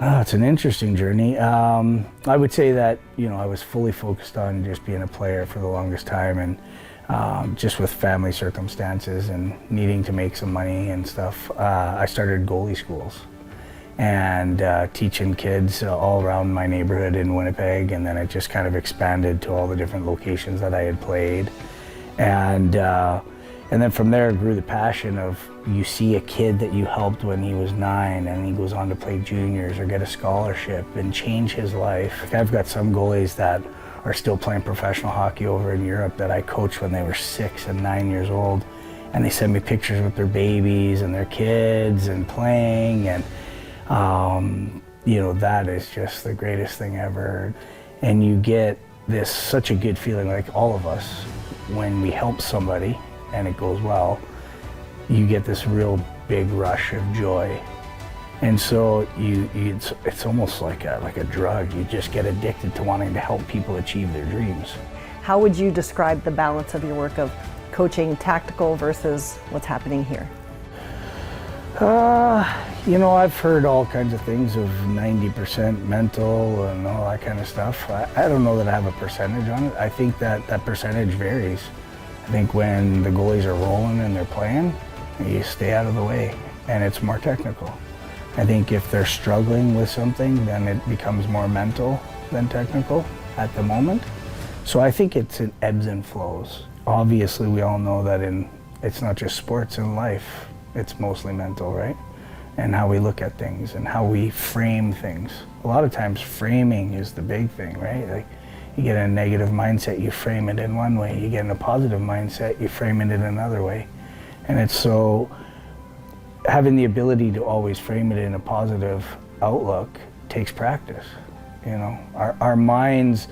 It's an interesting journey. I would say that, I was fully focused on just being a player for the longest time, and just with family circumstances and needing to make some money and stuff, I started goalie schools and teaching kids all around my neighborhood in Winnipeg, and then it just kind of expanded to all the different locations that I had played. And then from there grew the passion of, you see a kid that you helped when he was 9 and he goes on to play juniors or get a scholarship and change his life. I've got some goalies that are still playing professional hockey over in Europe that I coached when they were 6 and 9 years old, and they send me pictures with their babies and their kids and playing, and that is just the greatest thing ever. And you get this such a good feeling, like all of us, when we help somebody and it goes well, you get this real big rush of joy. And so it's almost like a drug. You just get addicted to wanting to help people achieve their dreams. How would you describe the balance of your work of coaching tactical versus what's happening here? I've heard all kinds of things of 90% mental and all that kind of stuff. I don't know that I have a percentage on it. I think that percentage varies. I think when the goalies are rolling and they're playing, you stay out of the way, and it's more technical. I think if they're struggling with something, then it becomes more mental than technical at the moment. So I think it's in ebbs and flows. Obviously, we all know that it's not just sports in life, it's mostly mental, right? And how we look at things and how we frame things. A lot of times framing is the big thing, right? Like, you get in a negative mindset, you frame it in one way. You get in a positive mindset, you frame it in another way. And it's so, having the ability to always frame it in a positive outlook takes practice. Our minds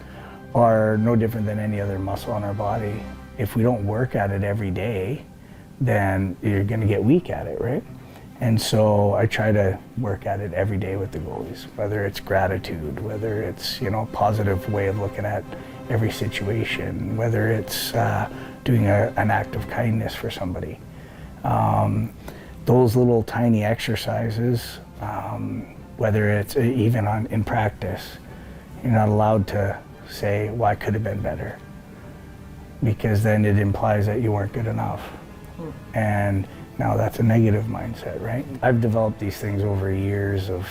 are no different than any other muscle on our body. If we don't work at it every day, then you're gonna get weak at it, right? And so I try to work at it every day with the goalies, whether it's gratitude, whether it's, a positive way of looking at every situation, whether it's doing an act of kindness for somebody. Those little tiny exercises, whether it's even in practice, you're not allowed to say, well, I could have been better, because then it implies that you weren't good enough. And now that's a negative mindset, right? I've developed these things over years of,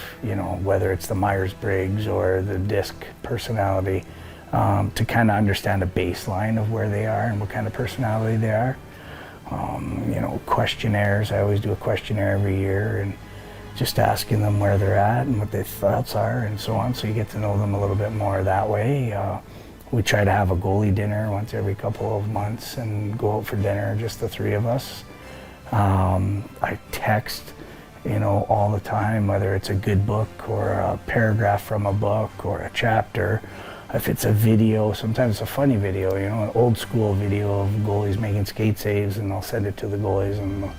whether it's the Myers-Briggs or the DISC personality, to kind of understand a baseline of where they are and what kind of personality they are. Questionnaires, I always do a questionnaire every year, and just asking them where they're at and what their thoughts are and so on, so you get to know them a little bit more that way. We try to have a goalie dinner once every couple of months and go out for dinner, just the three of us. I text, all the time, whether it's a good book or a paragraph from a book or a chapter. If it's a video, sometimes it's a funny video, an old school video of goalies making skate saves, and I'll send it to the goalies, and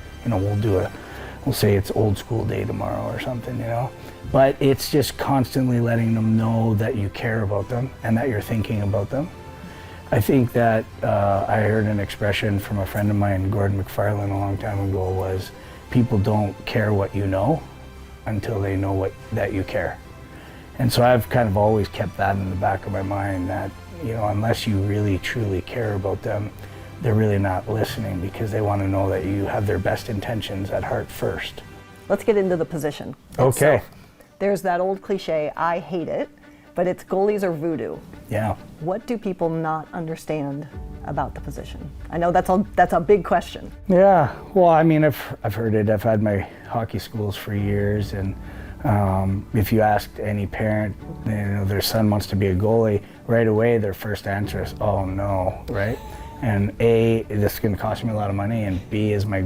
we'll say it's old school day tomorrow or something, But it's just constantly letting them know that you care about them and that you're thinking about them. I think that I heard an expression from a friend of mine, Gordon McFarlane, a long time ago, was people don't care what you know until they know that you care. And so I've kind of always kept that in the back of my mind, that unless you really truly care about them, they're really not listening, because they want to know that you have their best intentions at heart first. Let's get into the position. Okay. So, there's that old cliche, I hate it, but it's goalies or voodoo. Yeah. What do people not understand about the position? I know that's a big question. Yeah, well, I've heard it. I've had my hockey schools for years, and if you asked any parent, their son wants to be a goalie, right away their first answer is, oh no, right? And A, this is going to cost me a lot of money, and B, is my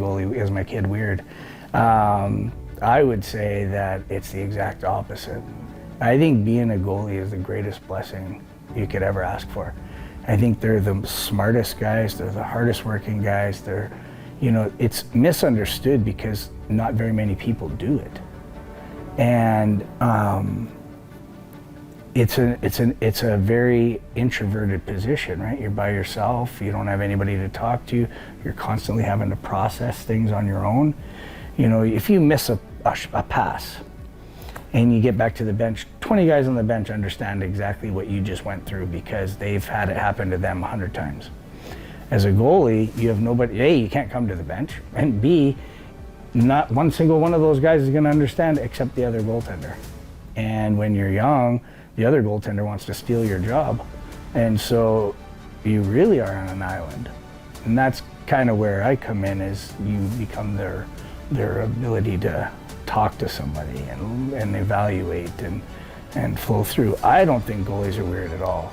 kid weird? I would say that it's the exact opposite. I think being a goalie is the greatest blessing you could ever ask for. I think they're the smartest guys, they're the hardest working guys, it's misunderstood because not very many people do it. And it's a very introverted position, right? You're by yourself, you don't have anybody to talk to, you're constantly having to process things on your own. If you miss a pass and you get back to the bench, 20 guys on the bench understand exactly what you just went through because they've had it happen to them 100 times. As a goalie, you have nobody, A, you can't come to the bench, and B, not one single one of those guys is going to understand except the other goaltender. And when you're young, the other goaltender wants to steal your job. And so you really are on an island. And that's kind of where I come in, is you become their ability to talk to somebody and evaluate and flow through. I don't think goalies are weird at all.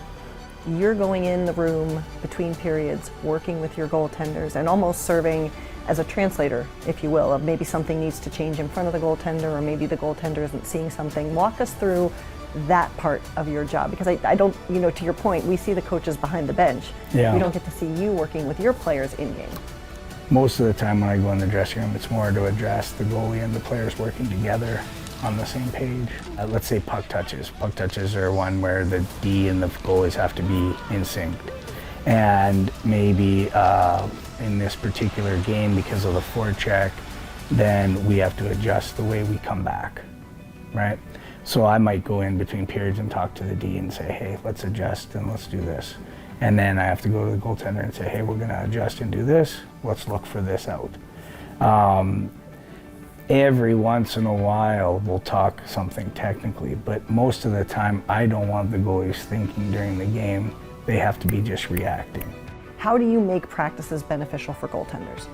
You're going in the room between periods, working with your goaltenders and almost serving as a translator, if you will, of maybe something needs to change in front of the goaltender or maybe the goaltender isn't seeing something. Walk us through that part of your job, because I don't, to your point, we see the coaches behind the bench. Yeah. We don't get to see you working with your players in game. Most of the time when I go in the dressing room, it's more to address the goalie and the players working together on the same page. Let's say puck touches. Puck touches are one where the D and the goalies have to be in sync. And maybe in this particular game, because of the forecheck, then we have to adjust the way we come back, right? So I might go in between periods and talk to the D and say, hey, let's adjust and let's do this. And then I have to go to the goaltender and say, hey, we're going to adjust and do this. Let's look for this out. Every once in a while, we'll talk something technically, but most of the time, I don't want the goalies thinking during the game. They have to be just reacting. How do you make practices beneficial for goaltenders?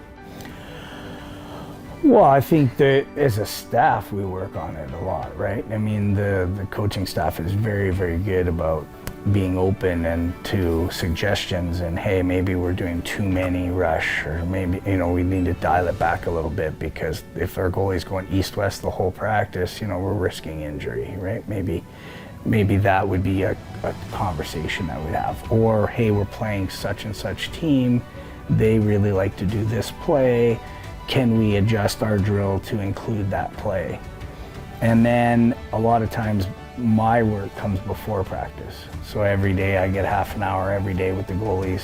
Well, I think that as a staff, we work on it a lot, right? I mean, the coaching staff is very, very good about being open and to suggestions and, hey, maybe we're doing too many rush, or maybe, we need to dial it back a little bit, because if our goalie's going east-west the whole practice, we're risking injury, right? Maybe that would be a conversation that we'd have. Or, hey, we're playing such and such team, they really like to do this play, can we adjust our drill to include that play? And then a lot of times my work comes before practice. So every day I get half an hour every day with the goalies,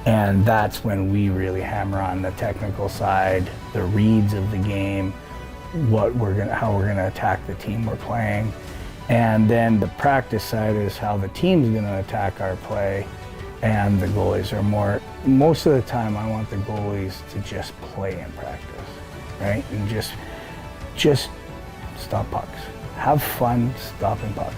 and that's when we really hammer on the technical side, the reads of the game, how we're gonna attack the team we're playing. And then the practice side is how the team's gonna attack our play, and the goalies are most of the time I want the goalies to just play in practice, right? And just stop pucks. Have fun stopping pucks.